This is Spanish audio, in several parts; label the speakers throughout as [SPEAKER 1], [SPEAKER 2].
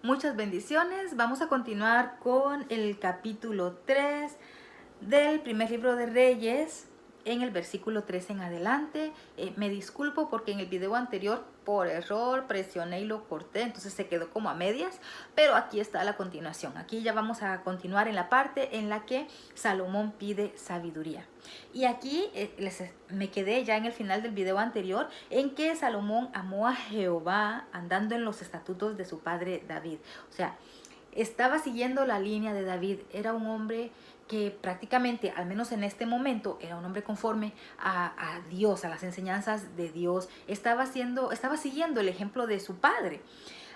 [SPEAKER 1] Muchas bendiciones. Vamos a continuar con el capítulo 3 del primer libro de Reyes, en el versículo 3 en adelante. Me disculpo porque en el video anterior por error presioné y lo corté, entonces se quedó como a medias, pero aquí está la continuación. Aquí ya vamos a continuar en la parte en la que Salomón pide sabiduría. Y aquí me quedé ya en el final del video anterior, en que Salomón amó a Jehová andando en los estatutos de su padre David. O sea, estaba siguiendo la línea de David. Era un hombre que prácticamente, al menos en este momento, era un hombre conforme a Dios, a las enseñanzas de Dios. Estaba siguiendo el ejemplo de su padre.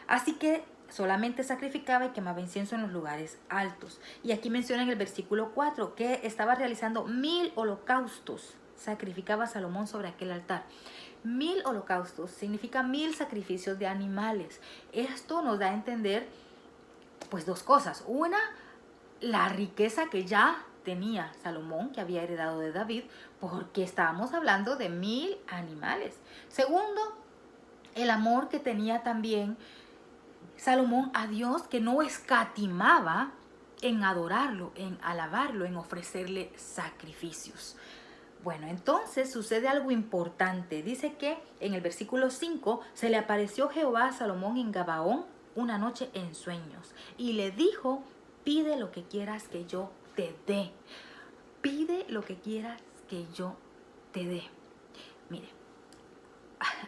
[SPEAKER 1] Así que solamente sacrificaba y quemaba incienso en los lugares altos. Y aquí menciona en el versículo 4 que estaba realizando 1000 holocaustos. Sacrificaba Salomón sobre aquel altar. 1000 holocaustos significa 1000 sacrificios de animales. Esto nos da a entender pues dos cosas. Una, la riqueza que ya tenía Salomón, que había heredado de David, porque estábamos hablando de 1000 animales. Segundo, el amor que tenía también Salomón a Dios, que no escatimaba en adorarlo, en alabarlo, en ofrecerle sacrificios. Bueno, entonces sucede algo importante. Dice que en el versículo 5 se le apareció Jehová a Salomón en Gabaón una noche en sueños y le dijo: pide lo que quieras que yo te dé. Pide lo que quieras que yo te dé. Mire,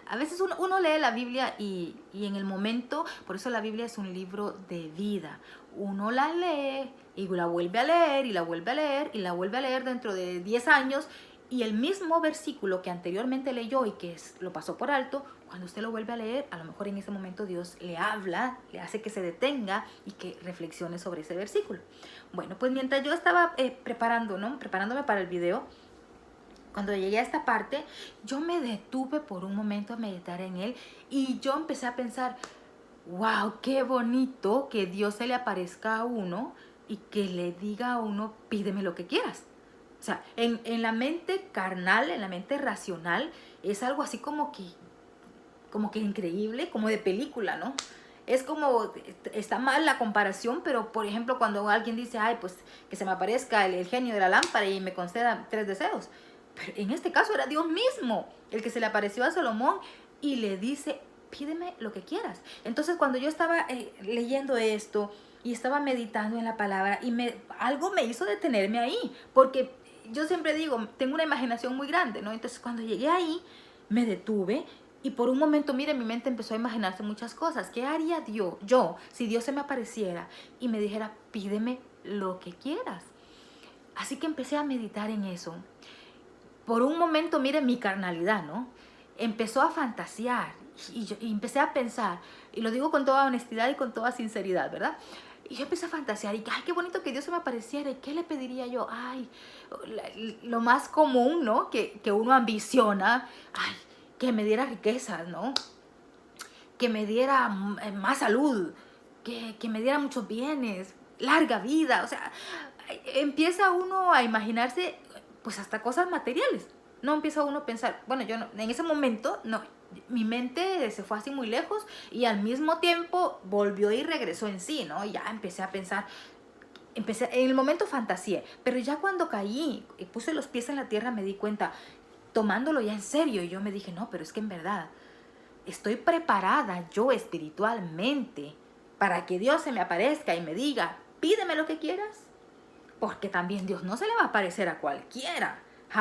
[SPEAKER 1] a veces uno lee la Biblia y en el momento, por eso la Biblia es un libro de vida. Uno la lee y la vuelve a leer y la vuelve a leer y la vuelve a leer dentro de 10 años. Y el mismo versículo que anteriormente leyó y que lo pasó por alto, cuando usted lo vuelve a leer, a lo mejor en ese momento Dios le habla, le hace que se detenga y que reflexione sobre ese versículo. Bueno, pues mientras yo estaba preparándome para el video, cuando llegué a esta parte, yo me detuve por un momento a meditar en él y yo empecé a pensar: wow, qué bonito que Dios se le aparezca a uno y que le diga a uno: pídeme lo que quieras. O sea, en la mente carnal, en la mente racional, es algo así como que increíble, como de película, ¿no? Es como, está mal la comparación, pero por ejemplo cuando alguien dice: ay, pues que se me aparezca el genio de la lámpara y me conceda 3 deseos. Pero en este caso era Dios mismo el que se le apareció a Salomón y le dice: pídeme lo que quieras. Entonces cuando yo estaba leyendo esto y estaba meditando en la palabra, algo me hizo detenerme ahí, porque yo siempre digo, tengo una imaginación muy grande, ¿no? Entonces cuando llegué ahí, me detuve y por un momento, mire, mi mente empezó a imaginarse muchas cosas. ¿Qué haría yo si Dios se me apareciera y me dijera: pídeme lo que quieras? Así que empecé a meditar en eso. Por un momento, mire, mi carnalidad, ¿no? Empezó a fantasear y empecé a pensar, y lo digo con toda honestidad y con toda sinceridad, ¿verdad? Y yo empecé a fantasear y, ay, qué bonito que Dios se me apareciera. ¿Y qué le pediría yo? Ay, lo más común, ¿no? Que uno ambiciona. Ay, que me diera riquezas, ¿no? Que me diera más salud. Que me diera muchos bienes. Larga vida. O sea, empieza uno a imaginarse pues hasta cosas materiales. No empieza uno a pensar, bueno, yo no, en ese momento no, mi mente se fue así muy lejos y al mismo tiempo volvió y regresó en sí, ¿no? Y ya empecé a pensar, en el momento fantaseé, pero ya cuando caí y puse los pies en la tierra me di cuenta, tomándolo ya en serio, y yo me dije: no, pero es que en verdad estoy preparada yo espiritualmente para que Dios se me aparezca y me diga: pídeme lo que quieras. Porque también Dios no se le va a aparecer a cualquiera.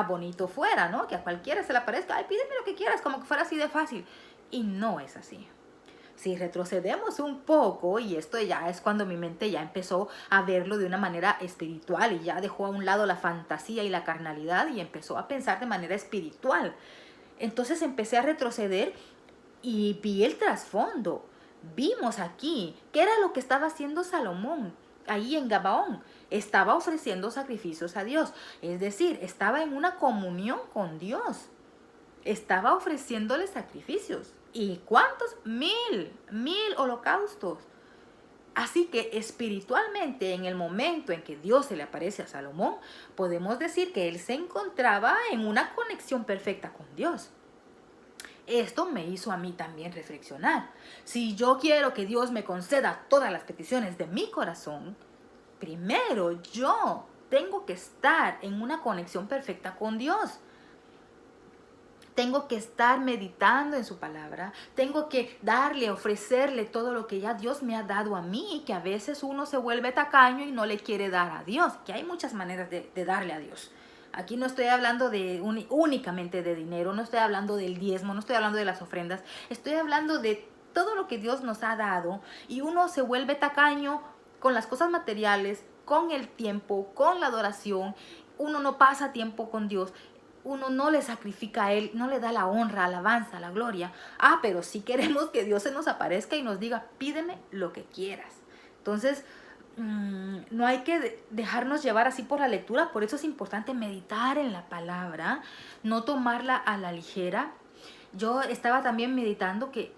[SPEAKER 1] Bonito fuera, ¿no? Que a cualquiera se le aparezca: ay, pídeme lo que quieras, como que fuera así de fácil. Y no es así. Si retrocedemos un poco, y esto ya es cuando mi mente ya empezó a verlo de una manera espiritual y ya dejó a un lado la fantasía y la carnalidad y empezó a pensar de manera espiritual. Entonces empecé a retroceder y vi el trasfondo. Vimos aquí qué era lo que estaba haciendo Salomón ahí en Gabaón. Estaba ofreciendo sacrificios a Dios. Es decir, estaba en una comunión con Dios. Estaba ofreciéndole sacrificios. ¿Y cuántos? 1000 holocaustos. Así que espiritualmente, en el momento en que Dios se le aparece a Salomón, podemos decir que él se encontraba en una conexión perfecta con Dios. Esto me hizo a mí también reflexionar. Si yo quiero que Dios me conceda todas las peticiones de mi corazón, primero yo tengo que estar en una conexión perfecta con Dios. Tengo que estar meditando en su palabra. Tengo que ofrecerle todo lo que ya Dios me ha dado a mí. Que a veces uno se vuelve tacaño y no le quiere dar a Dios. Que hay muchas maneras de darle a Dios. Aquí no estoy hablando únicamente de dinero. No estoy hablando del diezmo. No estoy hablando de las ofrendas. Estoy hablando de todo lo que Dios nos ha dado. Y uno se vuelve tacaño con las cosas materiales, con el tiempo, con la adoración. Uno no pasa tiempo con Dios. Uno no le sacrifica a Él, no le da la honra, alabanza, la gloria. Pero sí queremos que Dios se nos aparezca y nos diga, pídeme lo que quieras. Entonces, no hay que dejarnos llevar así por la lectura. Por eso es importante meditar en la palabra, no tomarla a la ligera. Yo estaba también meditando que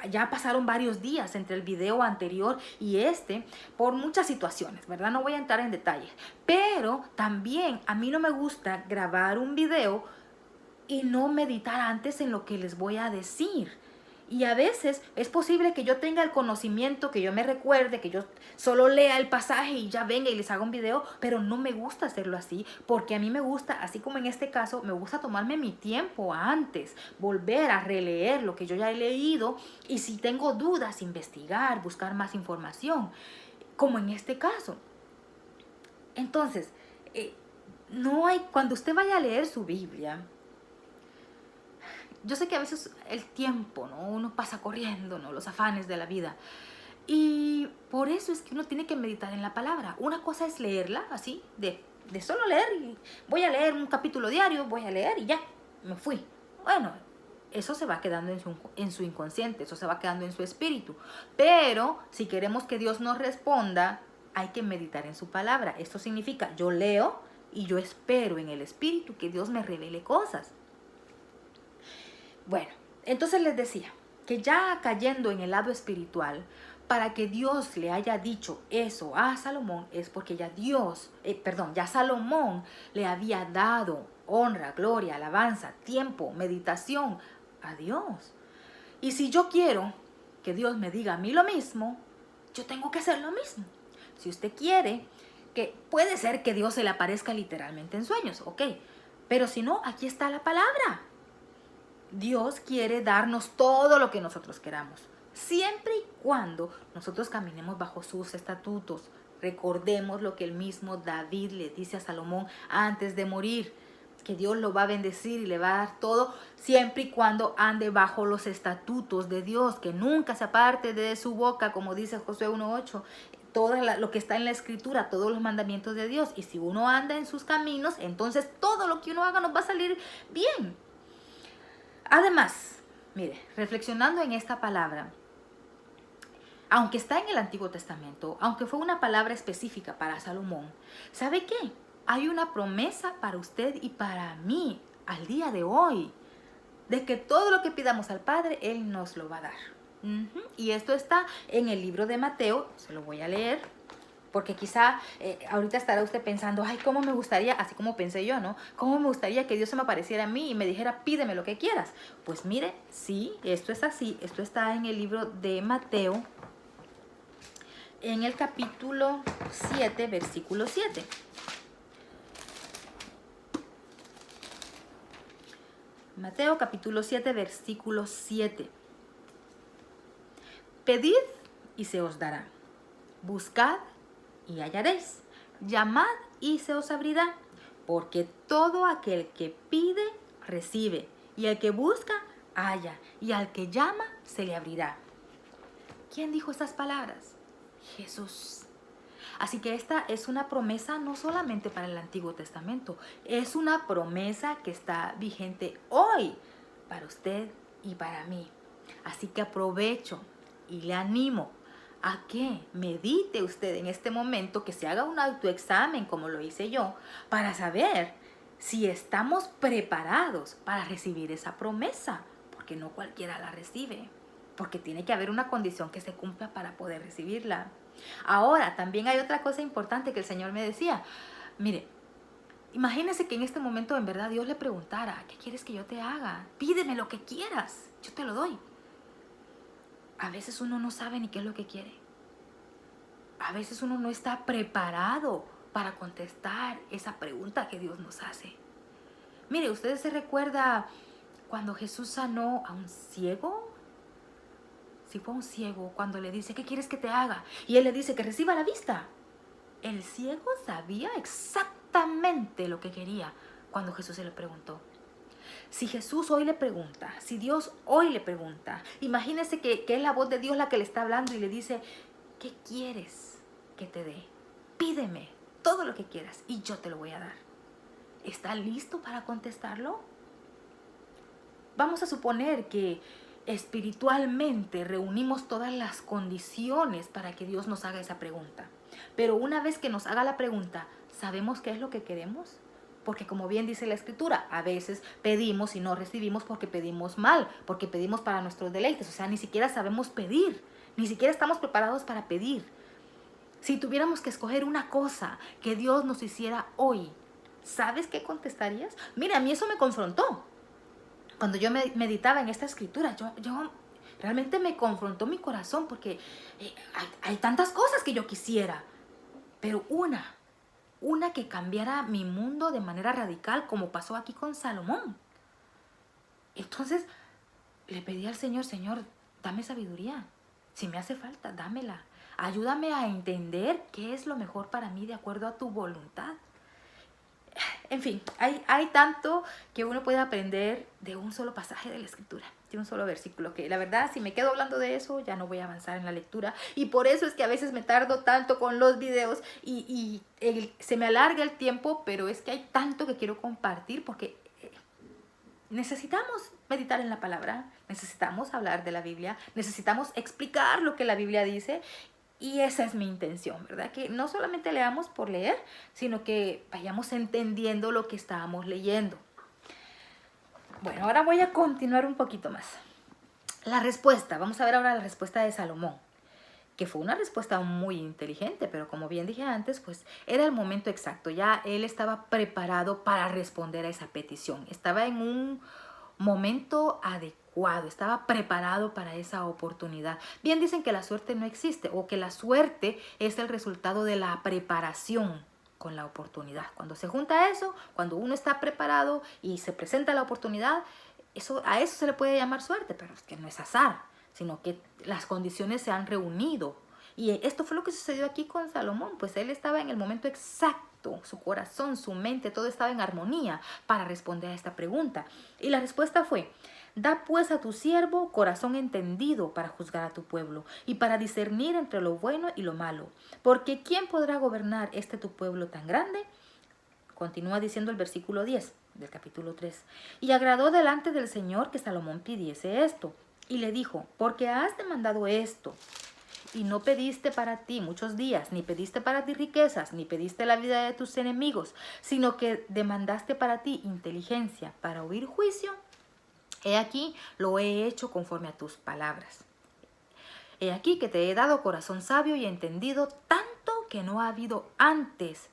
[SPEAKER 1] ya pasaron varios días entre el video anterior y por muchas situaciones, ¿verdad? No voy a entrar en detalles, pero también a mí no me gusta grabar un video y no meditar antes en lo que les voy a decir. Y a veces es posible que yo tenga el conocimiento, que yo me recuerde, que yo solo lea el pasaje y ya venga y les haga un video, pero no me gusta hacerlo así, porque a mí me gusta, así como en este caso, me gusta tomarme mi tiempo antes, volver a releer lo que yo ya he leído y si tengo dudas, investigar, buscar más información, como en este caso. Entonces, cuando usted vaya a leer su Biblia, yo sé que a veces el tiempo, ¿no? Uno pasa corriendo, ¿no? Los afanes de la vida. Y por eso es que uno tiene que meditar en la palabra. Una cosa es leerla, así, de solo leer. Y voy a leer un capítulo diario, voy a leer y ya, me fui. Bueno, eso se va quedando en su inconsciente, eso se va quedando en su espíritu. Pero si queremos que Dios nos responda, hay que meditar en su palabra. Esto significa, yo leo y yo espero en el espíritu que Dios me revele cosas. Bueno, entonces les decía que ya cayendo en el lado espiritual, para que Dios le haya dicho eso a Salomón es porque ya Salomón le había dado honra, gloria, alabanza, tiempo, meditación a Dios. Y si yo quiero que Dios me diga a mí lo mismo, yo tengo que hacer lo mismo. Si usted quiere, que puede ser que Dios se le aparezca literalmente en sueños, ok, pero si no, aquí está la palabra. Dios quiere darnos todo lo que nosotros queramos, siempre y cuando nosotros caminemos bajo sus estatutos. Recordemos lo que el mismo David le dice a Salomón antes de morir, que Dios lo va a bendecir y le va a dar todo, siempre y cuando ande bajo los estatutos de Dios, que nunca se aparte de su boca, como dice Josué 1:8, todo lo que está en la escritura, todos los mandamientos de Dios. Y si uno anda en sus caminos, entonces todo lo que uno haga nos va a salir bien. Además, mire, reflexionando en esta palabra, aunque está en el Antiguo Testamento, aunque fue una palabra específica para Salomón, ¿sabe qué? Hay una promesa para usted y para mí al día de hoy, de que todo lo que pidamos al Padre, Él nos lo va a dar. Y esto está en el libro de Mateo, se lo voy a leer. Porque quizá ahorita estará usted pensando, ay, cómo me gustaría, así como pensé yo, ¿no? Cómo me gustaría que Dios se me apareciera a mí y me dijera, pídeme lo que quieras. Pues mire, sí, esto es así. Esto está en el libro de Mateo, en el capítulo 7, versículo 7. Mateo, capítulo 7, versículo 7. Pedid y se os dará. Buscad y hallaréis, llamad y se os abrirá, porque todo aquel que pide, recibe, y el que busca, halla, y al que llama, se le abrirá. ¿Quién dijo estas palabras? Jesús. Así que esta es una promesa no solamente para el Antiguo Testamento, es una promesa que está vigente hoy para usted y para mí. Así que aprovecho y le animo a que medite usted en este momento, que se haga un autoexamen como lo hice yo, para saber si estamos preparados para recibir esa promesa, porque no cualquiera la recibe, porque tiene que haber una condición que se cumpla para poder recibirla. Ahora, también hay otra cosa importante que el Señor me decía. Mire, Imagínese que en este momento en verdad Dios le preguntara, ¿qué quieres que yo te haga? Pídeme lo que quieras, yo te lo doy. A veces uno no sabe ni qué es lo que quiere. A veces uno no está preparado para contestar esa pregunta que Dios nos hace. Mire, ¿ustedes se recuerda cuando Jesús sanó a un ciego? Si fue un ciego, cuando le dice, ¿qué quieres que te haga? Y él le dice que reciba la vista. El ciego sabía exactamente lo que quería cuando Jesús se le preguntó. Si Jesús hoy le pregunta, si Dios hoy le pregunta, imagínese que es la voz de Dios la que le está hablando y le dice, ¿qué quieres que te dé? Pídeme todo lo que quieras y yo te lo voy a dar. ¿Está listo para contestarlo? Vamos a suponer que espiritualmente reunimos todas las condiciones para que Dios nos haga esa pregunta. Pero una vez que nos haga la pregunta, ¿sabemos qué es lo que queremos? Porque como bien dice la Escritura, a veces pedimos y no recibimos porque pedimos mal, porque pedimos para nuestros deleites. O sea, ni siquiera sabemos pedir, ni siquiera estamos preparados para pedir. Si tuviéramos que escoger una cosa que Dios nos hiciera hoy, ¿sabes qué contestarías? Mira, a mí eso me confrontó. Cuando yo meditaba en esta escritura, yo realmente me confrontó mi corazón porque hay tantas cosas que yo quisiera, pero una que cambiara mi mundo de manera radical, como pasó aquí con Salomón. Entonces le pedí al Señor, Señor, dame sabiduría. Si me hace falta, dámela. Ayúdame a entender qué es lo mejor para mí de acuerdo a tu voluntad. En fin, hay tanto que uno puede aprender de un solo pasaje de la Escritura, de un solo versículo, que la verdad, si me quedo hablando de eso, ya no voy a avanzar en la lectura. Y por eso es que a veces me tardo tanto con los videos y se me alarga el tiempo, pero es que hay tanto que quiero compartir porque necesitamos meditar en la palabra, necesitamos hablar de la Biblia, necesitamos explicar lo que la Biblia dice. Y esa es mi intención, ¿verdad? Que no solamente leamos por leer, sino que vayamos entendiendo lo que estábamos leyendo. Bueno, ahora voy a continuar un poquito más. La respuesta, vamos a ver ahora la respuesta de Salomón, que fue una respuesta muy inteligente, pero como bien dije antes, pues era el momento exacto. Ya él estaba preparado para responder a esa petición. Estaba en un momento adecuado, estaba preparado para esa oportunidad. Bien dicen que la suerte no existe o que la suerte es el resultado de la preparación con la oportunidad. Cuando se junta eso, cuando uno está preparado y se presenta la oportunidad, a eso se le puede llamar suerte, pero es que no es azar, sino que las condiciones se han reunido. Y esto fue lo que sucedió aquí con Salomón, pues él estaba en el momento exacto, su corazón, su mente, todo estaba en armonía para responder a esta pregunta. Y la respuesta fue: da pues a tu siervo corazón entendido para juzgar a tu pueblo y para discernir entre lo bueno y lo malo. Porque ¿quién podrá gobernar tu pueblo tan grande? Continúa diciendo el versículo 10 del capítulo 3. Y agradó delante del Señor que Salomón pidiese esto. Y le dijo: porque has demandado esto, y no pediste para ti muchos días, ni pediste para ti riquezas, ni pediste la vida de tus enemigos, sino que demandaste para ti inteligencia para oír juicio, he aquí lo he hecho conforme a tus palabras. He aquí que te he dado corazón sabio y entendido, tanto que no ha habido antes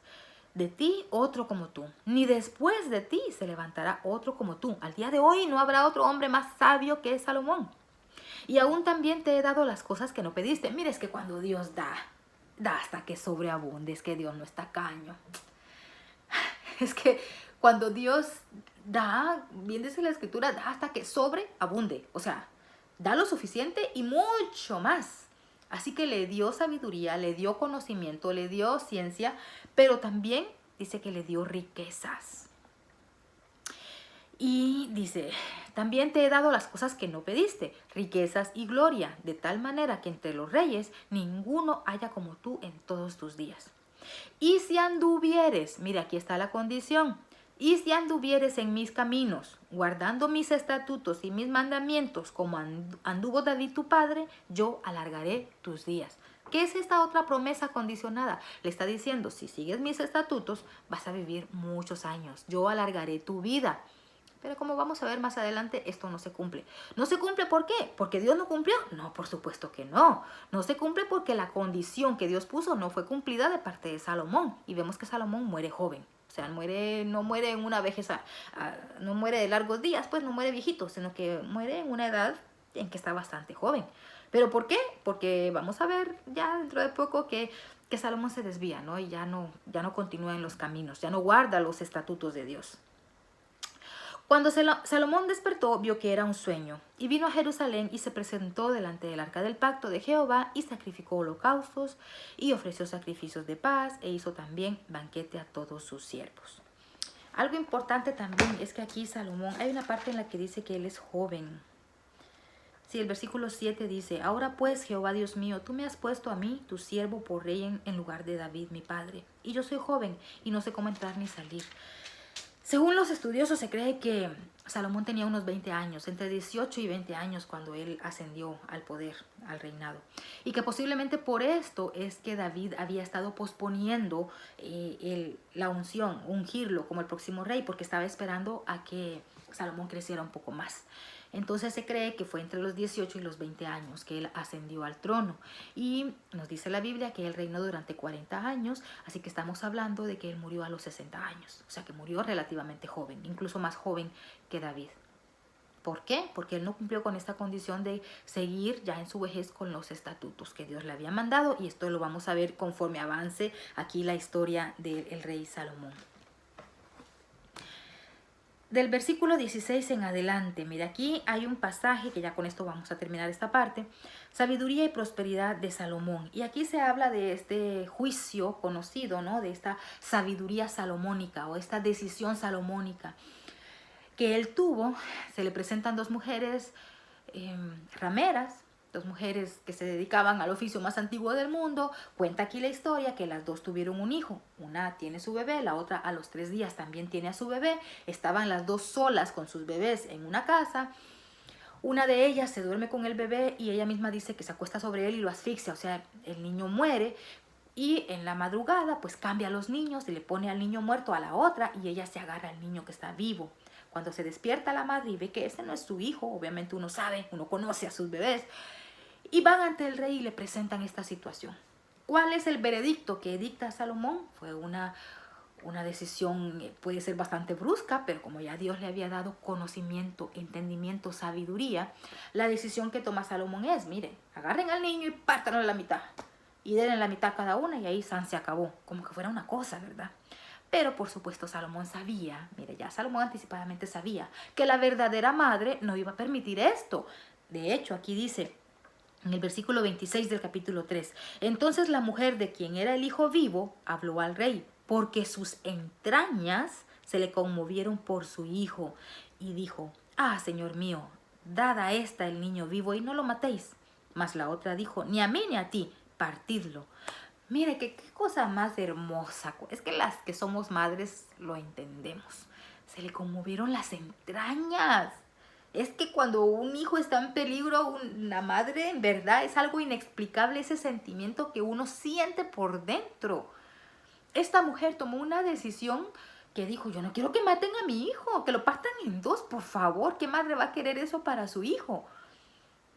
[SPEAKER 1] de ti otro como tú, ni después de ti se levantará otro como tú. Al día de hoy no habrá otro hombre más sabio que Salomón. Y aún también te he dado las cosas que no pediste. Mira, es que cuando Dios da hasta que sobreabunde. Es que Dios no es tacaño. Es que cuando Dios da, bien dice la Escritura, da hasta que sobreabunde. O sea, da lo suficiente y mucho más. Así que le dio sabiduría, le dio conocimiento, le dio ciencia, pero también dice que le dio riquezas. Y dice: también te he dado las cosas que no pediste, riquezas y gloria, de tal manera que entre los reyes ninguno haya como tú en todos tus días. Y si anduvieres, mira, aquí está la condición, y si anduvieres en mis caminos, guardando mis estatutos y mis mandamientos, como anduvo David tu padre, yo alargaré tus días. ¿Qué es esta otra promesa condicionada? Le está diciendo: si sigues mis estatutos, vas a vivir muchos años. Yo alargaré tu vida. Pero como vamos a ver más adelante, esto no se cumple. ¿No se cumple por qué? ¿Porque Dios no cumplió? No, por supuesto que no. No se cumple porque la condición que Dios puso no fue cumplida de parte de Salomón. Y vemos que Salomón muere joven. O sea, no muere en una vejez, no muere de largos días, pues no muere viejito, sino que muere en una edad en que está bastante joven. ¿Pero por qué? Porque vamos a ver ya dentro de poco que Salomón se desvía, ¿no? Y ya no continúa en los caminos, ya no guarda los estatutos de Dios. Cuando Salomón despertó, vio que era un sueño, y vino a Jerusalén y se presentó delante del arca del pacto de Jehová, y sacrificó holocaustos, y ofreció sacrificios de paz, e hizo también banquete a todos sus siervos. Algo importante también es que aquí Salomón, hay una parte en la que dice que él es joven. Sí, el versículo 7 dice, ahora pues, Jehová Dios mío, tú me has puesto a mí, tu siervo, por rey en lugar de David, mi padre, y yo soy joven, y no sé cómo entrar ni salir. Según los estudiosos, se cree que Salomón tenía unos 20 años, entre 18 y 20 años cuando él ascendió al poder, al reinado. Y que posiblemente por esto es que David había estado posponiendo la unción, ungirlo como el próximo rey, porque estaba esperando a que Salomón creciera un poco más. Entonces se cree que fue entre los 18 y los 20 años que él ascendió al trono. Y nos dice la Biblia que él reinó durante 40 años, así que estamos hablando de que él murió a los 60 años. O sea que murió relativamente joven, incluso más joven que David. ¿Por qué? Porque él no cumplió con esta condición de seguir ya en su vejez con los estatutos que Dios le había mandado. Y esto lo vamos a ver conforme avance aquí la historia del rey Salomón. Del versículo 16 en adelante, mira, aquí hay un pasaje que ya con esto vamos a terminar esta parte, sabiduría y prosperidad de Salomón. Y aquí se habla de este juicio conocido, ¿no? De esta sabiduría salomónica o esta decisión salomónica que él tuvo. Se le presentan dos mujeres rameras, dos mujeres que se dedicaban al oficio más antiguo del mundo. Cuenta aquí la historia que las dos tuvieron un hijo. Una tiene su bebé, la otra a los 3 días también tiene a su bebé. Estaban las dos solas con sus bebés en una casa. Una de ellas se duerme con el bebé y ella misma dice que se acuesta sobre él y lo asfixia, o sea, el niño muere. Y en la madrugada pues cambia a los niños y le pone al niño muerto a la otra y ella se agarra al niño que está vivo. Cuando se despierta la madre y ve que ese no es su hijo, obviamente uno sabe, uno conoce a sus bebés, y van ante el rey y le presentan esta situación. ¿Cuál es el veredicto que dicta Salomón? Fue una decisión, puede ser bastante brusca, pero como ya Dios le había dado conocimiento, entendimiento, sabiduría, la decisión que toma Salomón es, miren, agarren al niño y pártanlo a la mitad. Y denle la mitad a cada una y ahí se acabó. Como que fuera una cosa, ¿verdad? Pero por supuesto Salomón sabía, mire, ya Salomón anticipadamente sabía que la verdadera madre no iba a permitir esto. De hecho, aquí dice en el versículo 26 del capítulo 3, entonces la mujer de quien era el hijo vivo habló al rey, porque sus entrañas se le conmovieron por su hijo, y dijo, ah, señor mío, dad a esta el niño vivo y no lo matéis. Mas la otra dijo, ni a mí ni a ti, partidlo. Mire, qué cosa más hermosa. Es que las que somos madres lo entendemos. Se le conmovieron las entrañas. Es que cuando un hijo está en peligro, una madre, en verdad, es algo inexplicable ese sentimiento que uno siente por dentro. Esta mujer tomó una decisión que dijo, yo no quiero que maten a mi hijo, que lo partan en dos, por favor. ¿Qué madre va a querer eso para su hijo?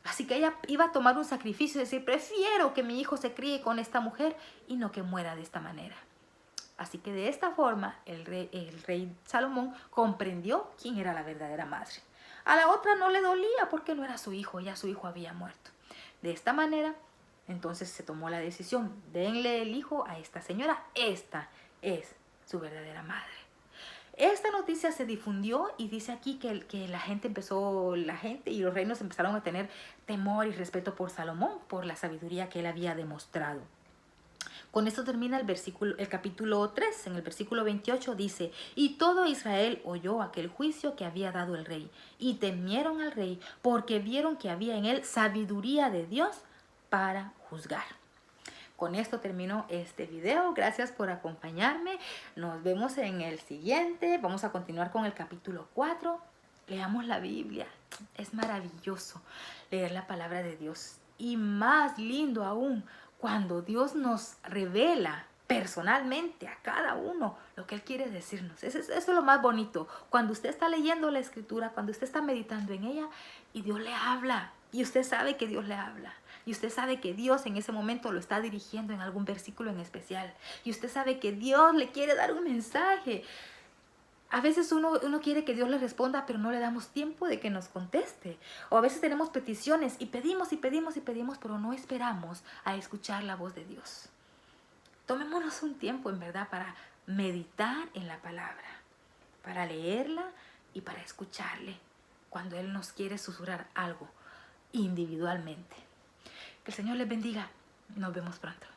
[SPEAKER 1] Así que ella iba a tomar un sacrificio y decir, prefiero que mi hijo se críe con esta mujer y no que muera de esta manera. Así que de esta forma el rey Salomón comprendió quién era la verdadera madre. A la otra no le dolía porque no era su hijo, ya su hijo había muerto. De esta manera, entonces se tomó la decisión, denle el hijo a esta señora, esta es su verdadera madre. Esta noticia se difundió y dice aquí que la gente y los reinos empezaron a tener temor y respeto por Salomón, por la sabiduría que él había demostrado. Con esto termina el capítulo 3. En el versículo 28 dice, y todo Israel oyó aquel juicio que había dado el rey, y temieron al rey, porque vieron que había en él sabiduría de Dios para juzgar. Con esto termino este video. Gracias por acompañarme. Nos vemos en el siguiente. Vamos a continuar con el capítulo 4. Leamos la Biblia. Es maravilloso leer la palabra de Dios. Y más lindo aún cuando Dios nos revela personalmente a cada uno lo que Él quiere decirnos. Eso es lo más bonito. Cuando usted está leyendo la Escritura, cuando usted está meditando en ella y Dios le habla. Y usted sabe que Dios le habla. y usted sabe que Dios en ese momento lo está dirigiendo en algún versículo en especial, y usted sabe que Dios le quiere dar un mensaje. A veces uno quiere que Dios le responda, pero no le damos tiempo de que nos conteste. O a veces tenemos peticiones y pedimos y pedimos y pedimos, pero no esperamos a escuchar la voz de Dios. Tomémonos un tiempo, en verdad, para meditar en la palabra, para leerla y para escucharle cuando Él nos quiere susurrar algo individualmente. Que el Señor les bendiga. Nos vemos pronto.